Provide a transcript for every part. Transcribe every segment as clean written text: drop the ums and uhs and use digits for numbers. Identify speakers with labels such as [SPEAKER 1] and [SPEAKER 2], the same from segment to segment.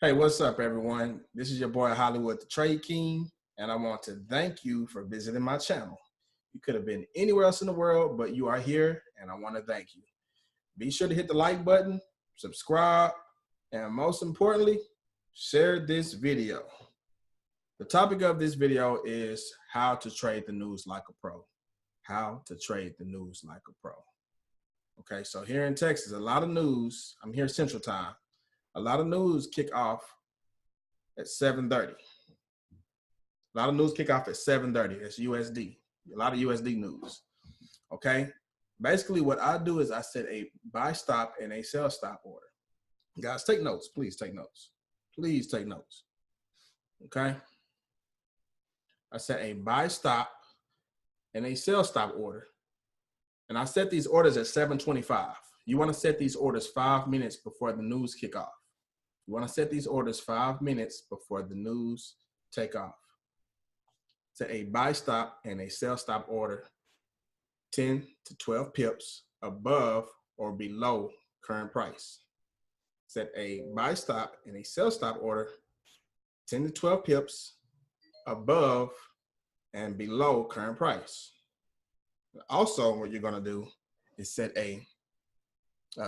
[SPEAKER 1] Hey, what's up, everyone? This is your boy Hollywood the Trade King, and I want to thank you for visiting my channel. You could have been anywhere else in the world, but you are here, and I want to thank you. Be sure to hit the like button, subscribe, and most importantly, share this video. The topic of this video is how to trade the news like a pro. How to trade the news like a pro. Okay, so here in Texas, a lot of news, I'm here Central Time. A lot of news kick off at 7:30. A lot of news kick off at 7:30. That's USD. A lot of USD news. Okay. Basically, what I do is I set a buy stop and a sell stop order. Guys, take notes. Please take notes. Please take notes. Okay. I set a buy stop and a sell stop order. And I set these orders at 7:25. You want to set these orders 5 minutes before the news kick off. You want to set these orders 5 minutes before the news take off. Set a buy stop and a sell stop order 10 to 12 pips above or below current price. Set a buy stop and a sell stop order 10 to 12 pips above and below current price. Also, what you're going to do is set a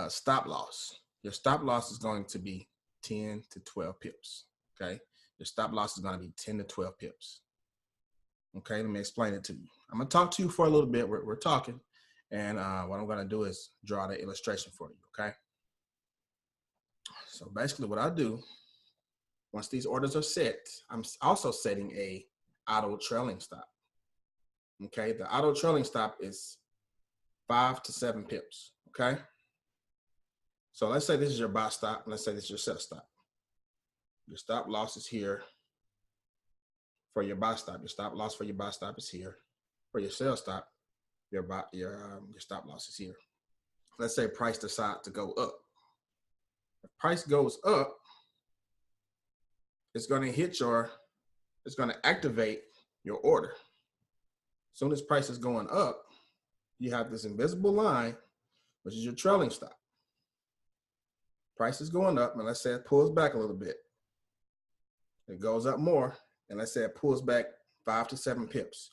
[SPEAKER 1] stop loss. Your stop loss is going to be 10 to 12 pips, okay? Your stop loss is going to be 10 to 12 pips. Okay, let me explain it to you. I'm going to talk to you for a little bit. We're talking, and what I'm going to do is draw the illustration for you, okay? So basically what I do, once these orders are set, I'm also setting a auto trailing stop. Okay, the auto trailing stop is 5 to 7 pips, okay? So let's say this is your buy stop, and let's say this is your sell stop. Your stop loss is here for your buy stop. Your stop loss for your buy stop is here. For your sell stop, your stop loss is here. Let's say price decides to go up. If price goes up, it's going to activate your order. As soon as price is going up, you have this invisible line, which is your trailing stop. Price is going up, and let's say it pulls back a little bit. It goes up more, and let's say it pulls back 5 to 7 pips.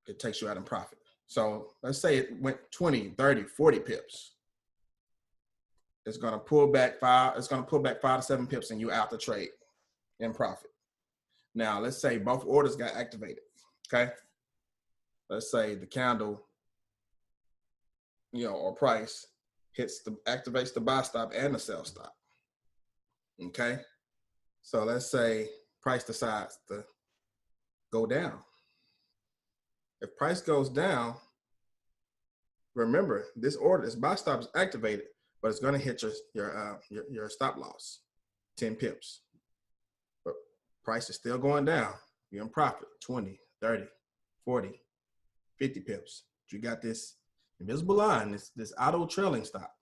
[SPEAKER 1] It takes you out in profit. So let's say it went 20, 30, 40 pips. It's going to pull back 5 to 7 pips, and you out the trade in profit. Now, let's say both orders got activated, okay? Let's say the candle, or price activates the buy stop and the sell stop, okay? So let's say price decides to go down. If price goes down, remember this buy stop is activated, but it's going to hit your stop loss, 10 pips. But price is still going down. You're in profit, 20, 30, 40, 50 pips. But you got this invisible line, this auto trailing stop,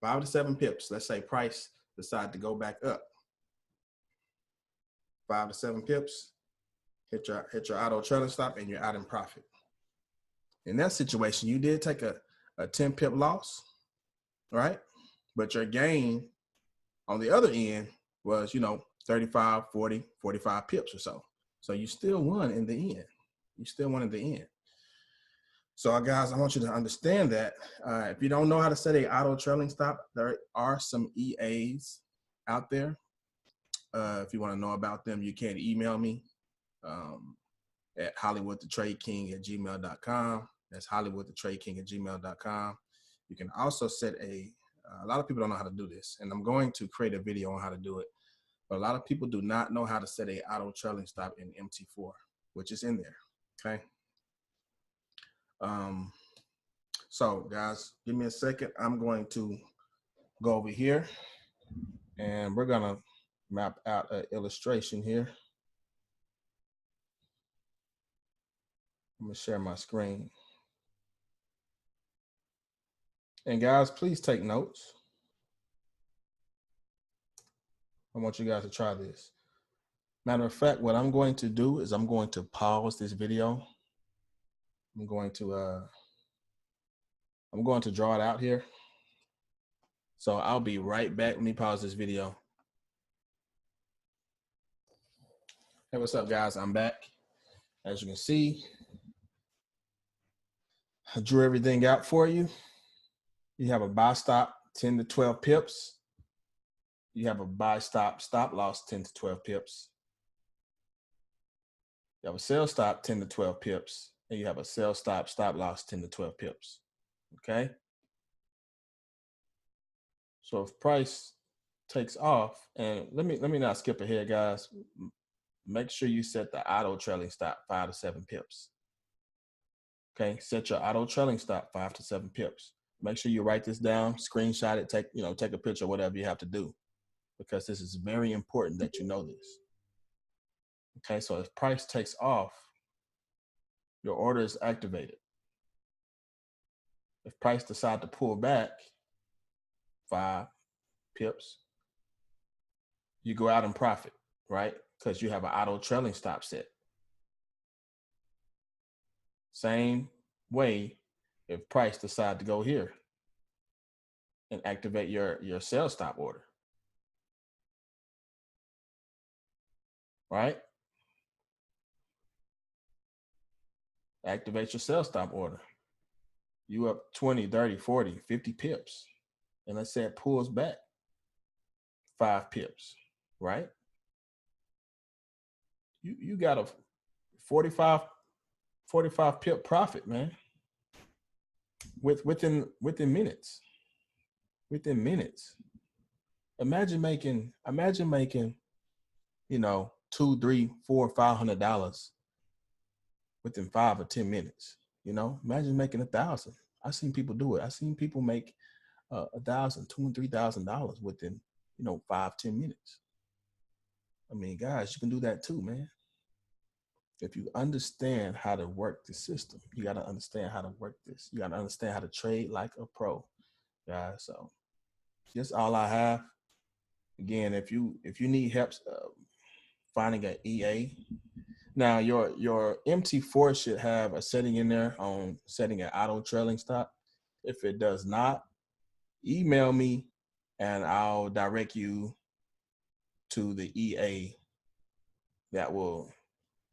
[SPEAKER 1] 5 to 7 pips. Let's say price decide to go back up. 5 to 7 pips, hit your auto trailing stop, and you're out in profit. In that situation, you did take a 10 pip loss, right? But your gain on the other end was, 35, 40, 45 pips or so. So you still won in the end. You still won in the end. So guys, I want you to understand that if you don't know how to set a auto trailing stop, there are some EAs out there. If you want to know about them, you can email me at hollywoodthetradeking@gmail.com. That's hollywoodthetradeking@gmail.com. You can also set a lot of people don't know how to do this, and I'm going to create a video on how to do it. But a lot of people do not know how to set a auto trailing stop in MT4, which is in there, okay? So guys, give me a second. I'm going to go over here, and we're gonna map out an illustration here. I'm gonna share my screen. And guys, please take notes. I want you guys to try this. Matter of fact, what I'm going to do is I'm going to pause this video. I'm going to draw it out here. So I'll be right back. Let me pause this video Hey, what's up, guys? I'm back. As you can see, I drew everything out for you. You have a buy stop 10 to 12 pips. You have a buy stop loss 10 to 12 pips. You have a sell stop 10 to 12 pips. And you have a sell stop loss 10 to 12 pips. Okay? So if price takes off, and let me not skip ahead, guys. Make sure you set the auto trailing stop 5 to 7 pips. Okay, set your auto trailing stop 5 to 7 pips. Make sure you write this down, screenshot it, take a picture, whatever you have to do, because this is very important that you know this. Okay, so if price takes off, your order is activated. If price decide to pull back 5 pips, you go out and profit, right? Because you have an auto trailing stop set. Same way, if price decide to go here and activate your sell stop order, right? Activate your sell stop order. You up 20, 30, 40, 50 pips. And let's say it pulls back 5 pips, right? You got a 45 pip profit, man. Within minutes. Within minutes. Imagine making, $200, $300, $400, $500 within 5 or 10 minutes. Imagine making 1,000. I've seen people do it. I've seen people make $1,000, $2,000, $3,000 within 5, 10 minutes. I mean, guys, you can do that too, man. If you understand how to work the system, you got to understand how to work this. You got to understand how to trade like a pro, guys. So that's all I have. Again, if you need help finding an EA, now your MT4 should have a setting in there on setting an auto trailing stop. If it does not, email me and I'll direct you to the EA that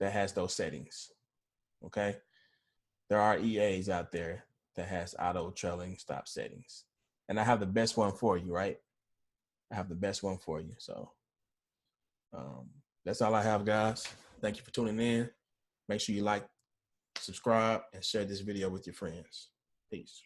[SPEAKER 1] has those settings. Okay, there are EAs out there that has auto trailing stop settings, and I have the best one for you, right? I have the best one for you. So that's all I have, guys. Thank you for tuning in. Make sure you like, subscribe, and share this video with your friends. Peace.